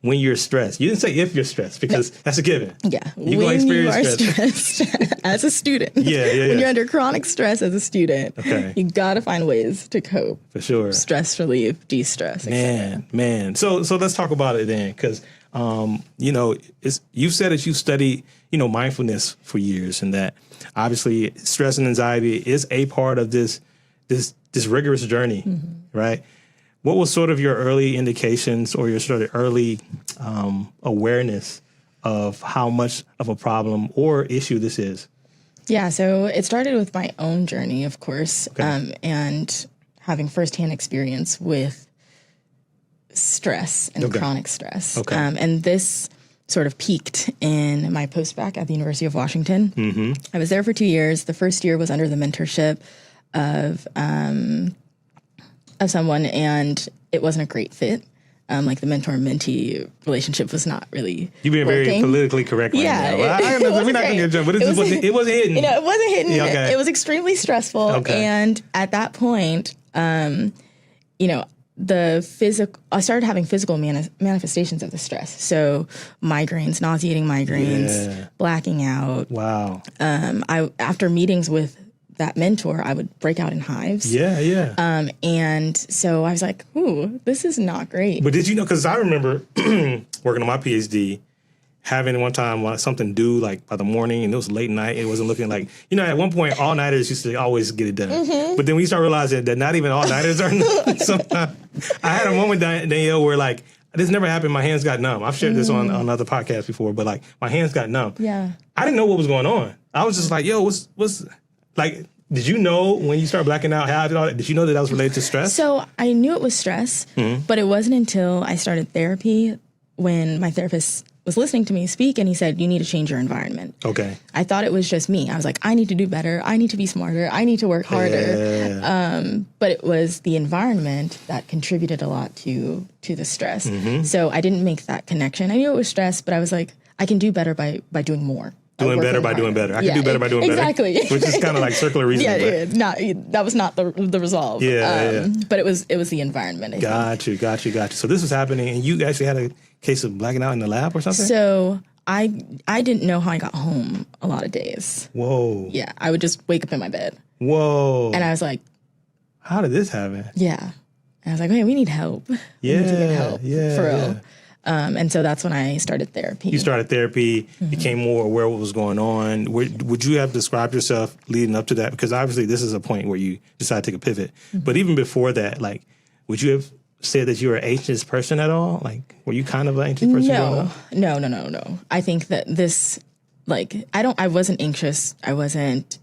when you're stressed. You didn't say if you're stressed, because that's a given. Yeah. You're going to experience stressed as a student. Yeah. When you're under chronic stress as a student, okay, you got to find ways to cope. For sure. Stress relief, de-stress. Man. So let's talk about it then, because, you said that you studied, mindfulness for years, and that obviously stress and anxiety is a part of this rigorous journey, right? What was sort of your early indications or your sort of early awareness of how much of a problem or issue this is? Yeah, so it started with my own journey, of course, and having firsthand experience with stress and chronic stress. And this sort of peaked in my postbac at the University of Washington. I was there for 2 years. The first year was under the mentorship of someone, and it wasn't a great fit. Like the mentor-mentee relationship was not really You've been working. very politically correct right now. We're not going to get jumped, but it wasn't hidden. It wasn't hidden. Yeah, okay. It was extremely stressful. Okay. And at that point, I started having physical manifestations of the stress. So migraines, nauseating migraines, blacking out. Wow. After meetings with that mentor, I would break out in hives. And so I was like, ooh, this is not great. But did you know, because I remember working on my PhD, having one time something due like by the morning, and it was late night. It wasn't looking like, at one point, all-nighters used to always get it done. But then we start realizing that not even all-nighters are sometimes. I had a moment, Danielle, where like, this never happened. My hands got numb. I've shared this on other podcasts before, but like my hands got numb. Yeah. I didn't know what was going on. I was just like, yo, what's like, did you know when you start blacking out, did you know that was related to stress? So I knew it was stress, but it wasn't until I started therapy when my therapist was listening to me speak, and he said, you need to change your environment. Okay. I thought it was just me. I was like, I need to do better. I need to be smarter. I need to work harder. But it was the environment that contributed a lot to the stress. So I didn't make that connection. I knew it was stress, but I was like, I can do better by doing more. Doing better by doing better. I can do better by doing better. Exactly. Which is kind of like circular reasoning. That was not the resolve. But it was the environment. Got you. So this was happening, and you actually had a case of blacking out in the lab or something? So I didn't know how I got home a lot of days. Whoa. Yeah, I would just wake up in my bed. Whoa. And I was like, how did this happen? Yeah. And I was like, hey, we need help. Yeah. We need to get help. Yeah. For real. And so that's when I started therapy. You started therapy, became more aware of what was going on. Would you have described yourself leading up to that? Because obviously this is a point where you decide to take a pivot. But even before that, like, would you have said that you were an anxious person at all? Like, were you kind of an anxious person growing up? No. I think that this, like, I wasn't anxious. I wasn't,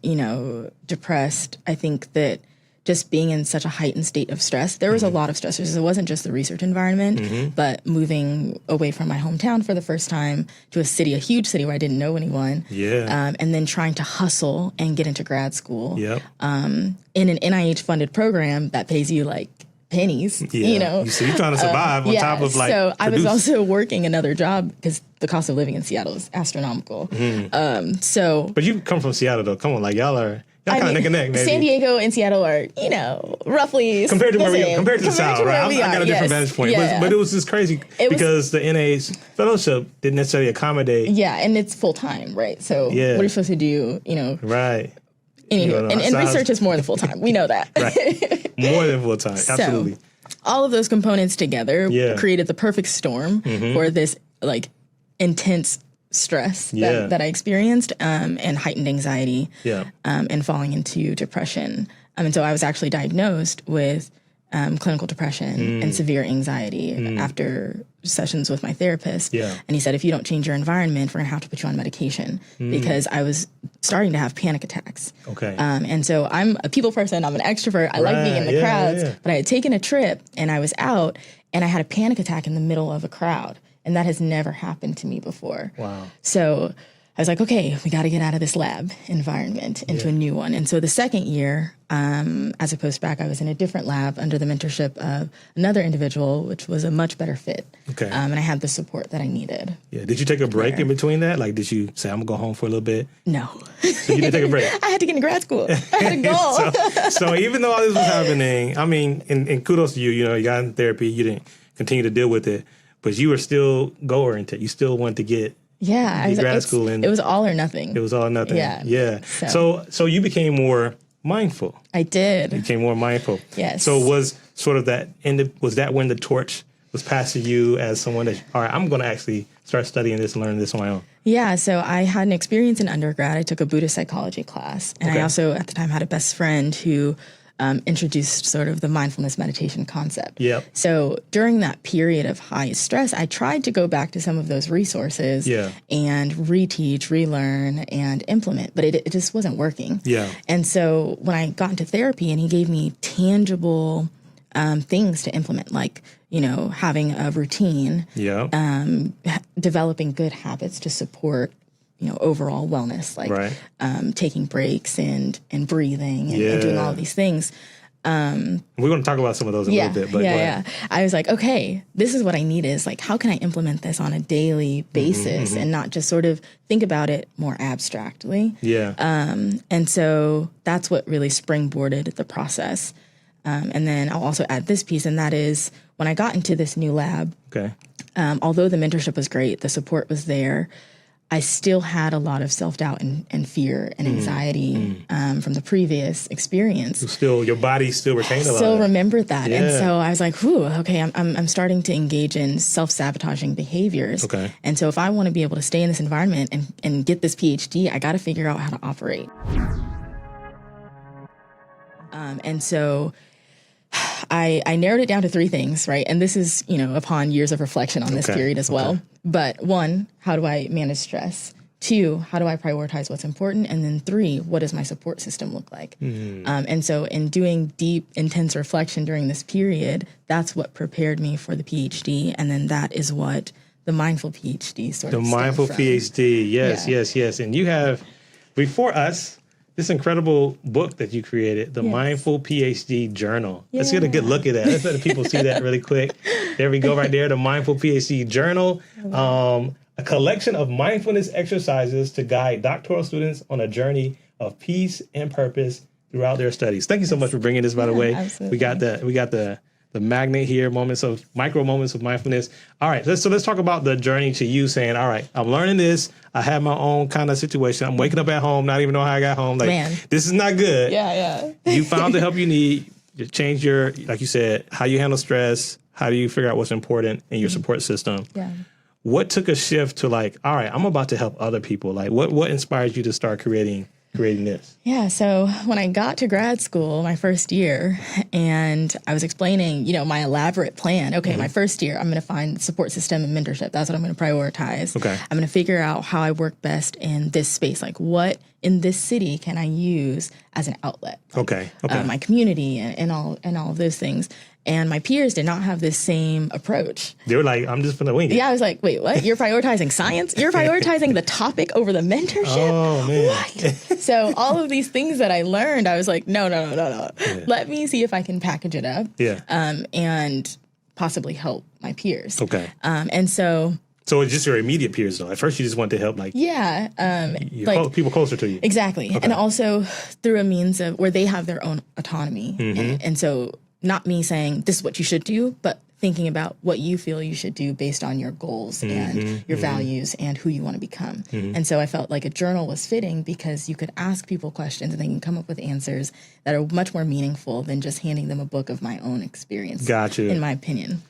depressed. I think that just being in such a heightened state of stress, there was a lot of stressors. It wasn't just the research environment, but moving away from my hometown for the first time to a huge city where I didn't know anyone. And then trying to hustle and get into grad school in an NIH-funded program that pays you like pennies, So you're trying to survive on top of like So I was also working another job because the cost of living in Seattle is astronomical. But you come from Seattle though. Come on, like y'all kind of neck and neck, maybe. San Diego and Seattle are, roughly compared to the where same. compared to the South, right? I got a different vantage point, but it was just crazy because the NIH fellowship didn't necessarily accommodate. Yeah, and it's full time, right? So what are you supposed to do? Right. Anywho, and research is more than full time. We know that. Right. More than full time. Absolutely. So, all of those components together created the perfect storm for this like intense stress that I experienced and heightened anxiety and falling into depression. And so I was actually diagnosed with clinical depression and severe anxiety after sessions with my therapist. And he said, if you don't change your environment, we're going to have to put you on medication because I was starting to have panic attacks. And so I'm a people person. I'm an extrovert. I like being in the crowds. But I had taken a trip and I was out and I had a panic attack in the middle of a crowd. And that has never happened to me before. Wow. So I was like, okay, we got to get out of this lab environment into a new one. And so the second year, as a postbac, I was in a different lab under the mentorship of another individual, which was a much better fit. And I had the support that I needed. Yeah. Did you take a break in between that? Like, did you say, I'm going to go home for a little bit? No. So you didn't take a break? I had to get into grad school. I had to go. so even though all this was happening, I mean, and kudos to you, you got in therapy, you didn't continue to deal with it. but you were still goal oriented. You still wanted to get grad school in. It was all or nothing. It was all or nothing. Yeah. Yeah. So you became more mindful. I did. You became more mindful. Yes. So was sort of that was that when the torch was passed to you as someone that, all right, I'm going to actually start studying this and learning this on my own? Yeah, so I had an experience in undergrad. I took a Buddhist psychology class. And I also, at the time, had a best friend who introduced sort of the mindfulness meditation concept. Yep. So during that period of high stress, I tried to go back to some of those resources and reteach, relearn, and implement, but it just wasn't working. Yeah. And so when I got into therapy and he gave me tangible things to implement, like, having a routine, developing good habits to support, overall wellness, like taking breaks and breathing and doing all of these things. We're going to talk about some of those in a little bit. But I was like, okay, this is what I need is like, how can I implement this on a daily basis and not just sort of think about it more abstractly? Yeah. And so that's what really springboarded the process. And then I'll also add this piece, and that is when I got into this new lab, although the mentorship was great, the support was there, I still had a lot of self-doubt and fear and anxiety from the previous experience. Your body still retained a lot of that. Still remembered that. Yeah. And so I was like, okay, I'm starting to engage in self-sabotaging behaviors. Okay. And so if I want to be able to stay in this environment and get this PhD, I got to figure out how to operate. And so I narrowed it down to 3 things, right? And this is, upon years of reflection on this period as well. But 1, how do I manage stress? 2, how do I prioritize what's important? And then 3, what does my support system look like? And so in doing deep, intense reflection during this period, that's what prepared me for the PhD. And then that is what the mindful PhD sort of The mindful from. PhD, yes. And you have, before us, this incredible book that you created, the Mindful PhD Journal. Let's get a good look at that. Let's let the people see that really quick. There we go right there, the Mindful PhD Journal. A collection of mindfulness exercises to guide doctoral students on a journey of peace and purpose throughout their studies. Thank you so much for bringing this, by the way. Absolutely. We got the magnet here, micro moments of mindfulness. All right, let's talk about the journey to you saying, all right, I'm learning this. I have my own kind of situation. I'm waking up at home, not even know how I got home. Like, this is not good. Yeah. You found the help you need. You change your, like you said, how you handle stress. How do you figure out what's important in your support system? Yeah. What took a shift to like, all right, I'm about to help other people? Like, what inspired you to start creating this? Yeah, so when I got to grad school, my first year, and I was explaining, my elaborate plan. Okay, my first year, I'm going to find support system and mentorship. That's what I'm going to prioritize. Okay. I'm going to figure out how I work best in this space. Like, what in this city can I use as an outlet? Like, my community and all of those things. And my peers did not have this same approach. They were like, I'm just going to wing it. Yeah, I was like, wait, what? You're prioritizing science? You're prioritizing the topic over the mentorship? Oh, man. What? So all of these things that I learned, I was like, no. Yeah. Let me see if I can package it up and possibly help my peers. Okay. And so it's just your immediate peers, though. At first, you just wanted to help, people closer to you. Exactly. Okay. And also through a means of where they have their own autonomy. And so not me saying this is what you should do, but thinking about what you feel you should do based on your goals and your values and who you want to become. And so I felt like a journal was fitting because you could ask people questions and they can come up with answers that are much more meaningful than just handing them a book of my own experience. Gotcha. In my opinion.